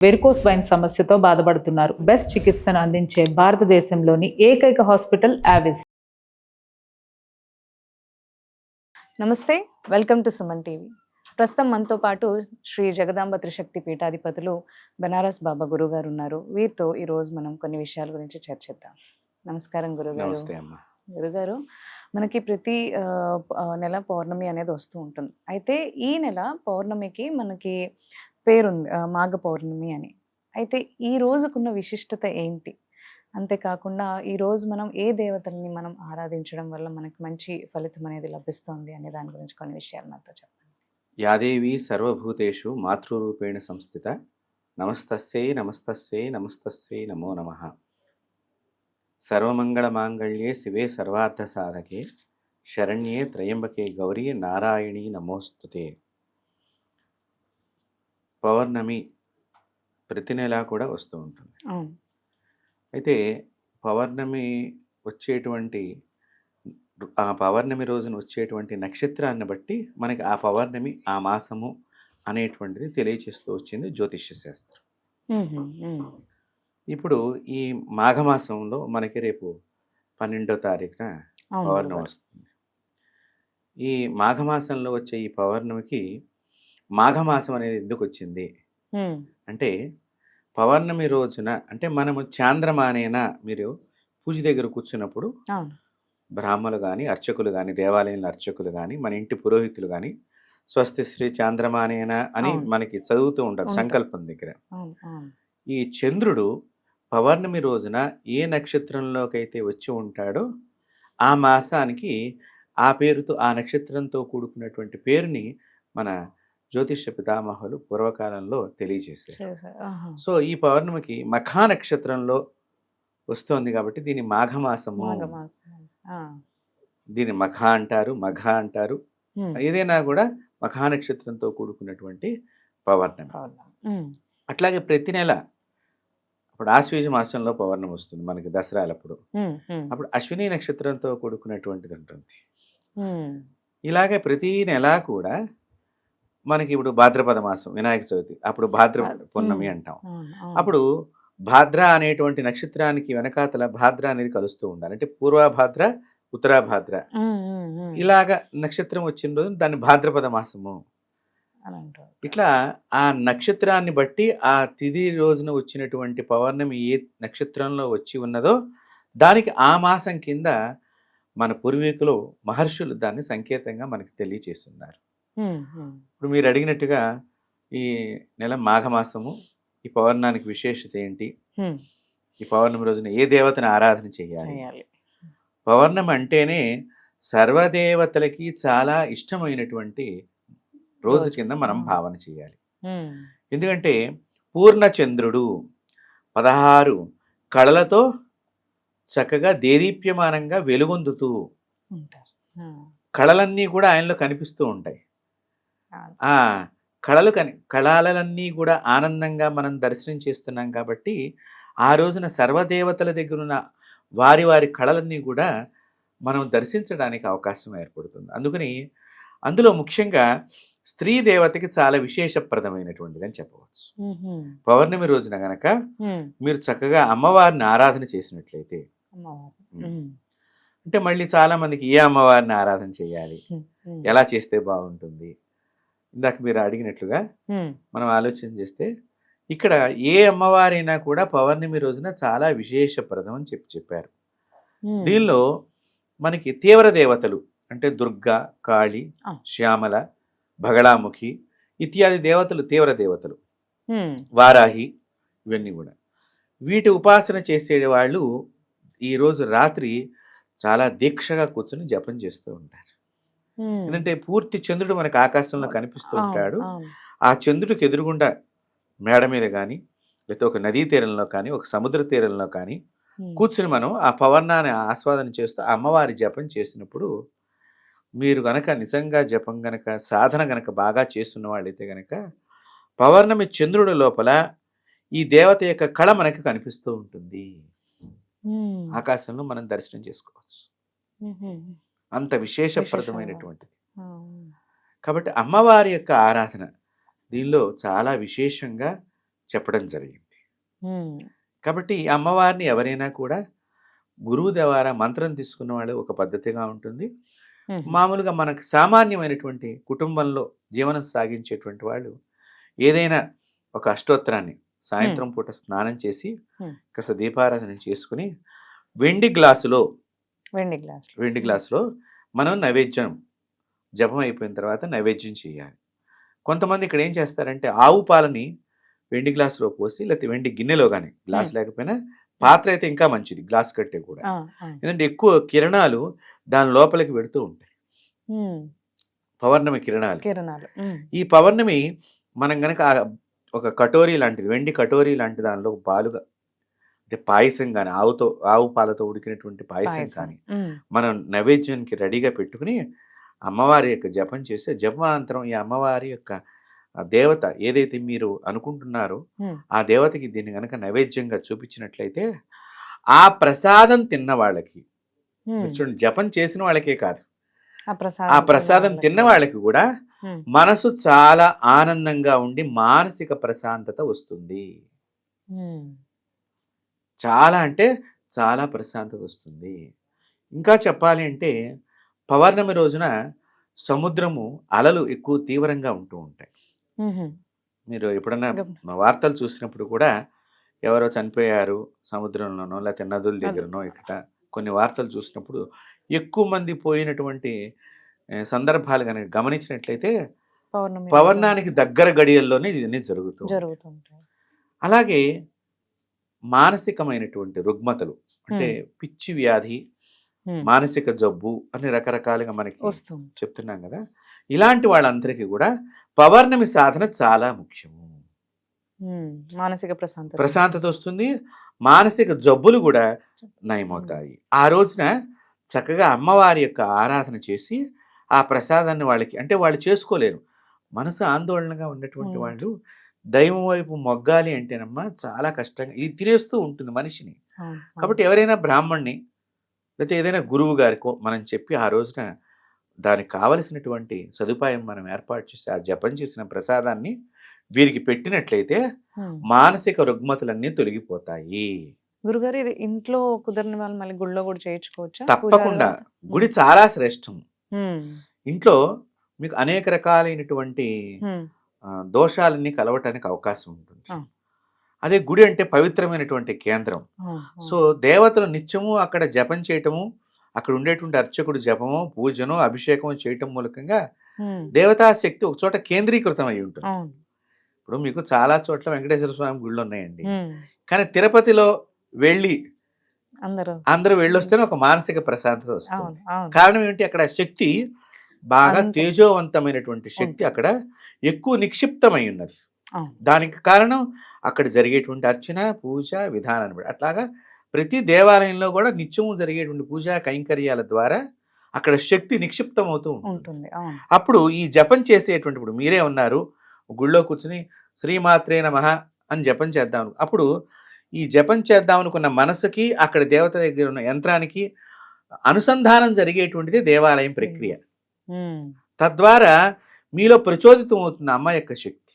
Varicose wine సమస్యతో బాధపడుతున్నారు. Best చికిత్సను అందించే భారతదేశంలోని ఏకైక హాస్పిటల్ ఆవిస్. నమస్తే, వెల్కమ్ టు సుమన్ టీవీ. ప్రస్తుతం మనతో పాటు శ్రీ జగదాంబ త్రిశక్తి పీఠాధిపతులు బనారస్ బాబా గురువు గారు ఉన్నారు. వీరితో ఈరోజు మనం కొన్ని విషయాల గురించి చర్చిద్దాం. నమస్కారం గురుగారు. నమస్తే అమ్మ. గురుగారు, మనకి ప్రతి నెల పౌర్ణమి అనేది వస్తూ ఉంటుంది. అయితే ఈ నెల పౌర్ణమికి మనకి పేరుంది, మాఘ పౌర్ణమి అని. అయితే ఈ రోజుకున్న విశిష్టత ఏంటి? అంతేకాకుండా ఈరోజు మనం ఏ దేవతల్ని మనం ఆరాధించడం వల్ల మనకి మంచి ఫలితం అనేది లభిస్తుంది అనే దాని గురించి కొన్ని విషయాలు నాతో చెప్పండి. యాదేవి సర్వభూతేషు మాతృరూపేణ సంస్థిత నమస్తస్యై నమస్తస్యై నమస్తస్యై నమో నమః. సర్వమంగళ మాంగళ్యే శివే సర్వార్థ సాధకే శరణ్యే త్రయంబకే గౌరీ నారాయణీ నమోస్తుతే. పౌర్ణమి ప్రతి నెలా కూడా వస్తూ ఉంటుంది. అయితే పౌర్ణమి వచ్చేటువంటి ఆ పౌర్ణమి రోజున వచ్చేటువంటి నక్షత్రాన్ని బట్టి మనకి ఆ పౌర్ణమి ఆ మాసము అనేటువంటిది తెలియచేస్తూ వచ్చింది జ్యోతిష్య శాస్త్రం. ఇప్పుడు ఈ మాఘమాసంలో మనకి రేపు 12వ తారీఖున పౌర్ణమి వస్తుంది. ఈ మాఘమాసంలో వచ్చే ఈ పౌర్ణమికి మాఘమాసం అనేది ఎందుకు వచ్చింది అంటే, పౌర్ణమి రోజున అంటే మనము చాంద్రమానేన మీరు పూజ దగ్గర కూర్చున్నప్పుడు బ్రాహ్మలు కానీ అర్చకులు కానీ దేవాలయంలో అర్చకులు కానీ మన ఇంటి పురోహితులు కానీ స్వస్తి శ్రీ చాంద్రమానేన అని మనకి చదువుతూ ఉంటారు సంకల్పం దగ్గర. ఈ చంద్రుడు పౌర్ణమి రోజున ఏ నక్షత్రంలోకైతే వచ్చి ఉంటాడో ఆ మాసానికి ఆ పేరుతో ఆ నక్షత్రంతో కూడుకున్నటువంటి పేరుని మన జ్యోతిష పితామహులు పూర్వకాలంలో తెలియజేశారు. సో ఈ పౌర్ణమికి మఖా నక్షత్రంలో వస్తోంది కాబట్టి దీని మాఘమాసము, దీని మఖ అంటారు. ఏదైనా కూడా మఖా నక్షత్రంతో కూడుకున్నటువంటి పౌర్ణమి. అట్లాగే ప్రతి నెల ఇప్పుడు ఆశ్వీజ మాసంలో పౌర్ణమి వస్తుంది మనకి దసరాలప్పుడు. అప్పుడు అశ్విని నక్షత్రంతో కూడుకున్నటువంటిది ఉంటుంది. ఇలాగే ప్రతి నెల కూడా మనకి ఇప్పుడు భాద్రపద మాసం వినాయక చవితి అప్పుడు భాద్రపద పూర్ణమి అంటాం. అప్పుడు భాద్ర అనేటువంటి నక్షత్రానికి వెనకాతల భాద్ర అనేది కలుస్తూ ఉండాలి. అంటే పూర్వభాద్ర ఉత్తరాభాద్ర ఇలాగా నక్షత్రం వచ్చిన రోజు దాన్ని భాద్రపద మాసము. ఇట్లా ఆ నక్షత్రాన్ని బట్టి ఆ తిథి రోజున వచ్చినటువంటి పౌర్ణమి ఏ నక్షత్రంలో వచ్చి ఉన్నదో దానికి ఆ మాసం కింద మన పూర్వీకులు మహర్షులు దాన్ని సంకేతంగా మనకి తెలియచేస్తున్నారు. ఇప్పుడు మీరు అడిగినట్టుగా ఈ నెల మాఘమాసము, ఈ పౌర్ణానికి విశేషత ఏంటి, ఈ పౌర్ణమి రోజున ఏ దేవతని ఆరాధన చేయాలి. పౌర్ణమి అంటేనే సర్వదేవతలకి చాలా ఇష్టమైనటువంటి రోజు కింద మనం భావన చేయాలి. ఎందుకంటే పూర్ణచంద్రుడు 16 కళలతో చక్కగా దేదీప్యమానంగా వెలుగొందుతూ కళలన్నీ కూడా ఆయనలో కనిపిస్తూ ఉంటాయి. ఆ కళలన్నీ కూడా ఆనందంగా మనం దర్శనం చేస్తున్నాం కాబట్టి ఆ రోజున సర్వదేవతల దగ్గర ఉన్న వారి వారి కళలన్నీ కూడా మనం దర్శించడానికి అవకాశం ఏర్పడుతుంది. అందుకని అందులో ముఖ్యంగా స్త్రీ దేవతకి చాలా విశేషప్రదమైనటువంటిది అని చెప్పవచ్చు. పౌర్ణమి రోజున గనక మీరు చక్కగా అమ్మవారిని ఆరాధన చేసినట్లయితే, అంటే మళ్ళీ చాలా మందికి ఏ అమ్మవారిని ఆరాధన చేయాలి, ఎలా చేస్తే బాగుంటుంది, ఇందాక మీరు అడిగినట్లుగా మనం ఆలోచన చేస్తే ఇక్కడ ఏ అమ్మవారైనా కూడా పౌర్ణమి రోజున చాలా విశేషప్రదం అని చెప్పారు. దీనిలో మనకి తీవ్ర దేవతలు అంటే దుర్గా, కాళి, శ్యామల, బగళాముఖి ఇత్యాది దేవతలు తీవ్ర దేవతలు, వారాహి, ఇవన్నీ కూడా వీటి ఉపాసన చేసే వాళ్ళు ఈరోజు రాత్రి చాలా దీక్షగా కూర్చొని జపం చేస్తూ ఉంటారు. ఎందుకంటే పూర్తి చంద్రుడు మనకు ఆకాశంలో కనిపిస్తూ ఉంటాడు. ఆ చంద్రుడికి ఎదురుగుండా మేడ మీద కానీ లేకపోతే ఒక నదీ తీరంలో కానీ ఒక సముద్ర తీరంలో కానీ కూర్చుని మనం ఆ పౌర్ణాన్ని ఆస్వాదన చేస్తూ అమ్మవారి జపం చేసినప్పుడు మీరు గనక నిజంగా జపం గనక సాధన గనక బాగా చేస్తున్న వాళ్ళైతే గనక పౌర్ణమి చంద్రుడి లోపల ఈ దేవత యొక్క కళ మనకి కనిపిస్తూ ఉంటుంది. ఆకాశంలో మనం దర్శనం చేసుకోవచ్చు. అంత విశేషప్రదమైనటువంటిది. కాబట్టి అమ్మవారి యొక్క ఆరాధన దీనిలో చాలా విశేషంగా చెప్పడం జరిగింది. ఉమ్, కాబట్టి ఈ అమ్మవారిని ఎవరైనా కూడా గురువు ద్వారా మంత్రం తీసుకున్న వాళ్ళు ఒక పద్ధతిగా ఉంటుంది. ఉమ్, మామూలుగా మనకు సామాన్యమైనటువంటి కుటుంబంలో జీవనం సాగించేటువంటి వాళ్ళు ఏదైనా ఒక అష్టోత్తరాన్ని సాయంత్రం పూట స్నానం చేసి Hmm. కాస్త దీపారాధన చేసుకుని వెండి గ్లాసులో వెండి గ్లాస్ మనం నైవేద్యం జపం అయిపోయిన తర్వాత నైవేద్యం చేయాలి. కొంతమంది ఇక్కడ ఏం చేస్తారంటే ఆవు పాలని వెండి గ్లాసులో పోసి లేకపోతే వెండి గిన్నెలో కానీ గ్లాస్ లేకపోయినా పాత్ర అయితే ఇంకా మంచిది గ్లాస్ కంటే కూడా. ఎందుకంటే ఎక్కువ కిరణాలు దాని లోపలికి పెడుతూ ఉంటాయి, పౌర్ణమి కిరణాలు. ఈ పౌర్ణమి మనం గనక ఒక కటోరీ లాంటిది వెండి కటోరీ లాంటి దానిలో పాలుగా అంటే పాయసం కానీ ఆవు పాలతో ఉడికినటువంటి పాయసం కానీ మనం నైవేద్యానికి రెడీగా పెట్టుకుని అమ్మవారి యొక్క జపం చేస్తే జపానంతరం ఈ అమ్మవారి యొక్క దేవత ఏదైతే మీరు అనుకుంటున్నారో ఆ దేవతకి దీన్ని గనక నైవేద్యంగా చూపించినట్లయితే ఆ ప్రసాదం తిన్న వాళ్ళకి, చూడండి జపం చేసిన వాళ్ళకే కాదు, ఆ ప్రసాదం తిన్న వాళ్ళకి కూడా మనసు చాలా ఆనందంగా ఉండి మానసిక ప్రశాంతత వస్తుంది. చాలా అంటే చాలా ప్రశాంతత వస్తుంది. ఇంకా చెప్పాలి అంటే పౌర్ణమి రోజున సముద్రము అలలు ఎక్కువ తీవ్రంగా ఉంటూ ఉంటాయి. మీరు ఎప్పుడన్నా వార్తలు చూసినప్పుడు కూడా ఎవరో చనిపోయారు సముద్రంలోనో లేకపోతే నదుల దగ్గరనో ఇక్కడ కొన్ని వార్తలు చూసినప్పుడు ఎక్కువ మంది పోయినటువంటి సందర్భాలు కనుక గమనించినట్లయితే పౌర్ణానికి దగ్గర గడియల్లోనే ఇవన్నీ జరుగుతుంటాయి. అలాగే మానసికమైనటువంటి రుగ్మతలు అంటే పిచ్చి వ్యాధి, మానసిక జబ్బు అని రకరకాలుగా మనకి చెప్తున్నాం కదా, ఇలాంటి వాళ్ళందరికీ కూడా పౌర్ణమి సాధన చాలా ముఖ్యము. మానసిక ప్రశాంతత వస్తుంది, మానసిక జబ్బులు కూడా నయమవుతాయి. ఆ రోజున చక్కగా అమ్మవారి యొక్క ఆరాధన చేసి ఆ ప్రసాదాన్ని వాళ్ళకి, అంటే వాళ్ళు చేసుకోలేరు, మనసు ఆందోళనగా ఉన్నటువంటి వాళ్ళు దైవం వైపు మొగ్గాలి అంటేనమ్మా చాలా కష్టంగా ఇది తినేస్తూ ఉంటుంది మనిషిని. కాబట్టి ఎవరైనా బ్రాహ్మణ్ణి లేకపోతే ఏదైనా గురువు గారికో మనం చెప్పి ఆ రోజున దానికి కావలసినటువంటి సదుపాయం మనం ఏర్పాటు చేసి ఆ జపం చేసిన ప్రసాదాన్ని వీరికి పెట్టినట్లయితే మానసిక రుగ్మతలన్నీ తొలగిపోతాయి. గురుగారు ఇది ఇంట్లో కుదరని వాళ్ళు మళ్ళీ గుడిలో కూడా చేయించుకోవచ్చా? తప్పకుండా, గుడి చాలా శ్రేష్టం. ఇంట్లో మీకు అనేక రకాలైనటువంటి దోషాలన్నీ కలవటానికి అవకాశం ఉంటుంది. అదే గుడి అంటే పవిత్రమైనటువంటి కేంద్రం. సో దేవతలు నిత్యము అక్కడ జపం చేయటము, అక్కడ ఉండేటువంటి అర్చకుడు జపము పూజను అభిషేకం చేయటం మూలకంగా దేవతా శక్తి ఒక చోట కేంద్రీకృతం అయి ఉంటుంది. ఇప్పుడు మీకు చాలా చోట్ల వెంకటేశ్వర స్వామి గుళ్ళు ఉన్నాయండి, కానీ తిరుపతిలో వెళ్ళి అందరూ వెళ్ళొస్తేనే ఒక మానసిక ప్రశాంతత వస్తుంది. కారణం ఏంటి, అక్కడ శక్తి బాగా తేజోవంతమైనటువంటి శక్తి అక్కడ ఎక్కువ నిక్షిప్తమై ఉన్నది. దానికి కారణం అక్కడ జరిగేటువంటి అర్చన పూజ విధానాన్ని బట్టి. అట్లాగా ప్రతి దేవాలయంలో కూడా నిత్యము జరిగేటువంటి పూజా కైంకర్యాల ద్వారా అక్కడ శక్తి నిక్షిప్తం అవుతూ ఉంటుంది. అప్పుడు ఈ జపం చేసేటువంటి, ఇప్పుడు మీరే ఉన్నారు గుళ్ళో కూర్చుని శ్రీమాత్రే నమః అని జపం చేద్దాం, అప్పుడు ఈ జపం చేద్దాం అనుకున్న మనసుకి అక్కడ దేవత దగ్గర ఉన్న యంత్రానికి అనుసంధానం జరిగేటువంటిది దేవాలయం ప్రక్రియ. తద్వారా మీలో ప్రచోదితం అవుతుంది అమ్మ యొక్క శక్తి.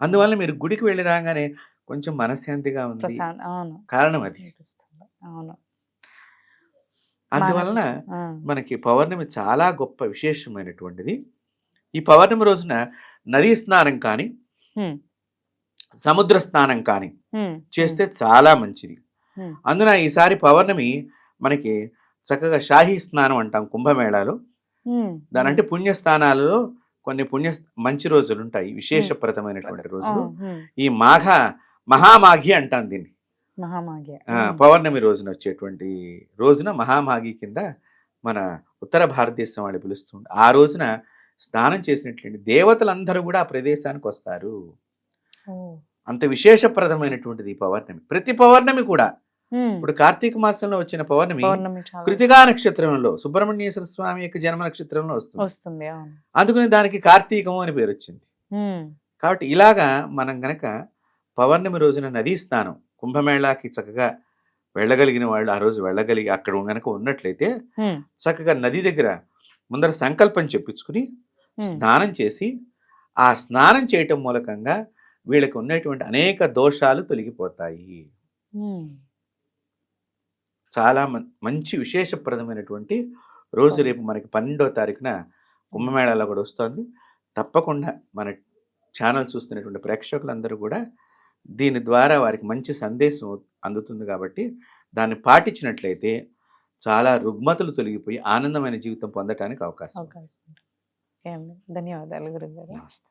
అందువల్ల మీరు గుడికి వెళ్ళి రాగానే కొంచెం మనశ్శాంతిగా ఉంది, కారణం అది. అందువలన మనకి పౌర్ణమి చాలా గొప్ప విశేషమైనటువంటిది. ఈ పౌర్ణమి రోజున నదీ స్నానం కానీ సముద్ర స్నానం కానీ చేస్తే చాలా మంచిది. అందున ఈసారి పౌర్ణమి మనకి చక్కగా షాహీ స్నానం అంటాం కుంభమేళాలో. దాని అంటే పుణ్యస్థానాలలో కొన్ని మంచి రోజులు ఉంటాయి, విశేషప్రదమైనటువంటి రోజులు. ఈ మహామాఘి అంటాం దీన్ని, పౌర్ణమి రోజున వచ్చేటువంటి రోజున మహామాఘి కింద మన ఉత్తర భారతదేశం వాళ్ళు పిలుస్తుంది. ఆ రోజున స్నానం చేసినట్లయితే దేవతలందరూ కూడా ఆ ప్రదేశానికి వస్తారు. అంత విశేషప్రదమైనటువంటిది ఈ పౌర్ణమి. ప్రతి పౌర్ణమి కూడా, ఇప్పుడు కార్తీక మాసంలో వచ్చిన పౌర్ణమి కృతికా నక్షత్రంలో సుబ్రహ్మణ్యేశ్వర స్వామి యొక్క జన్మ నక్షత్రంలో వస్తుంది. అందుకని దానికి కార్తీకము అని పేరు వచ్చింది. కాబట్టి ఇలాగా మనం గనక పౌర్ణమి రోజున నదీ స్నానం, కుంభమేళాకి చక్కగా వెళ్ళగలిగిన వాళ్ళు ఆ రోజు వెళ్ళగలిగి అక్కడ గనక ఉన్నట్లయితే చక్కగా నది దగ్గర ముందర సంకల్పం చెప్పించుకుని స్నానం చేసి, ఆ స్నానం చేయటం మూలకంగా వీళ్ళకి ఉన్నటువంటి అనేక దోషాలు తొలగిపోతాయి. చాలా మంచి విశేషప్రదమైనటువంటి రోజు రేపు మనకి 12వ తారీఖున కుంభమేళాలో కూడా వస్తుంది. తప్పకుండా మన ఛానల్ చూస్తున్నటువంటి ప్రేక్షకులందరూ కూడా దీని ద్వారా వారికి మంచి సందేశం అందుతుంది కాబట్టి దాన్ని పాటించినట్లయితే చాలా రుగ్మతలు తొలగిపోయి ఆనందమైన జీవితం పొందటానికి అవకాశం. ధన్యవాదాలు గురుగారు. నమస్తే.